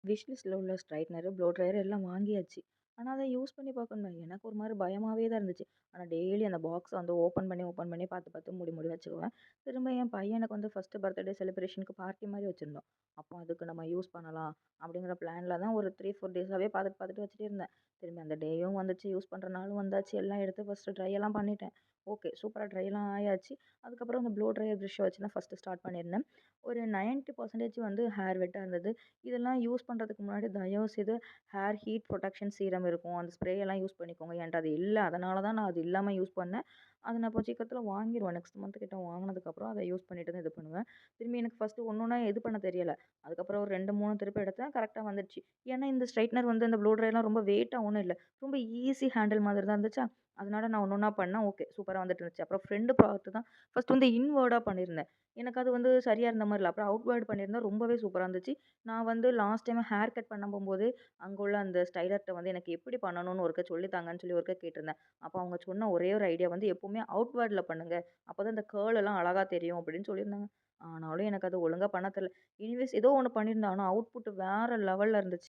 Wish லிஸ்ட்ல உள்ள ஸ்ட்ரைட்னரு, flow dryer எல்லாம் வாங்கியாச்சு. ஆனா, அத யூஸ் பண்ணி பார்க்கணும். எனக்கு ஒரு மாரி பயமாவே தான் இருந்துச்சு. ஆனா, டெய்லி அந்த பாக்ஸ வந்து ஓப்பன் பண்ணி பார்த்து, பார்த்து மூடி, மூடி வச்சுக்குவேன். திரும்ப என் பையனுக்கு வந்து ஃபர்ஸ்ட்டு பர்த்டே செலிப்ரேஷனுக்கு பார்ட்டி மாரி வச்சிருந்தோம். அப்போ அதுக்கு நம்ம யூஸ் பண்ணலாம் அப்படிங்கிற பிளான்ல தான் ஒரு 3, 4 டேஸாவே பார்த்துட்டு, பார்த்துட்டு வச்சுட்டே இருந்தேன். திரும்பி அந்த டேயும் வந்துச்சு, யூஸ் பண்ற நாளும் வந்தாச்சு. எல்லாம் எடுத்து ஃபர்ஸ்ட்டு ட்ரை எல்லாம் பண்ணிட்டேன். ஓகே. சூப்பரா ட்ரை எல்லாம் ஆயாச்சு. அதுக்கப்புறம் அந்த ப்ளோ ட்ரையர் பிரஷ்ஷ வச்சு தான் ஃபர்ஸ்ட்டு ஸ்டார்ட் பண்ணியிருந்தேன். ஒரு 90% வந்து ஹேர் வெட்டா இருந்தது. இதெல்லாம் யூஸ் பண்றதுக்கு முன்னாடி தயவுசெய்து ஹேர் ஹீட் புரொடெக்ஷன் சீரம் இருக்கும். அந்த ஸ்ப்ரே எல்லாம் யூஸ் பண்ணிக்கோங்க. என்ட்ட அது இல்ல. அதனால தான் நான் அது இல்லாம யூஸ் பண்ணேன். அத நான் இப்போ சீக்கிரத்தில வாங்கிருவேன். நெக்ஸ்ட் மந்த் கிட்ட வாங்குனதுக்கப்புறம் அத யூஸ் பண்ணிட்டு தான் இது பண்ணுவேன். திரும்பி எனக்கு ஃபர்ஸ்ட்டு ஒண்ணொண்ணா இது பண்ண தெரியல. அதுக்கப்புறம் ஒரு 2, 3 திருப்பு எடுத்தேன். கரெக்ட்டா வந்துடுச்சு. ஏன்னா இந்த ஸ்ட்ரெய்ட்னர் வந்து இந்த ப்ளோ ட்ரையர்லாம் ரொம்ப வெயிட்டா ஒண்ணும் இல்ல. ரொம்ப ஈஸி ஹேண்டில் மாதிரி தான் இருந்துச்சா, அதனால நான் ஒண்ணொண்ணா பண்ணேன். ஓகே. சூப்பரா வந்துட்டு இருந்துச்சு. அப்புறம் ஃப்ரண்ட் பார்ட் தான் ஃபர்ஸ்ட் வந்து இன்வர்டா பண்ணியிருந்தேன். எனக்கு அது வந்து சரியா இருந்த மாரி இல்ல. அப்புறம் அவுட்வேர்ட் பண்ணியிருந்தேன். ரொம்பவே சூப்பரா இருந்துச்சு. நான் வந்து லாஸ்ட் டைம் ஹேர் கட் பண்ண போம்போது, அங்க உள்ள அந்த ஸ்டைலர்ட்ட வந்து எனக்கு எப்படி பண்ணணும்னு ஒருக்கா சொல்லி தாங்கன்னு சொல்லி ஒருக்கா கேட்டிருந்தேன். அப்ப அவங்க சொன்ன ஒரே ஒரு ஐடியா வந்து எப்பவுமே அவுட்வேர்ட்ல பண்ணுங்க. அப்பதான் இந்த கர்ல் எல்லாம் அழகா தெரியும் அப்படின்னு சொல்லியிருந்தாங்க. ஆனாலும் எனக்கு அது ஒழுங்கா பண்ண தெரியல. எனிவேஸ் ஏதோ ஒண்ணு பண்ணியிருந்தேன். ஆனா அவுட்புட் வேற லெவல்ல இருந்துச்சு.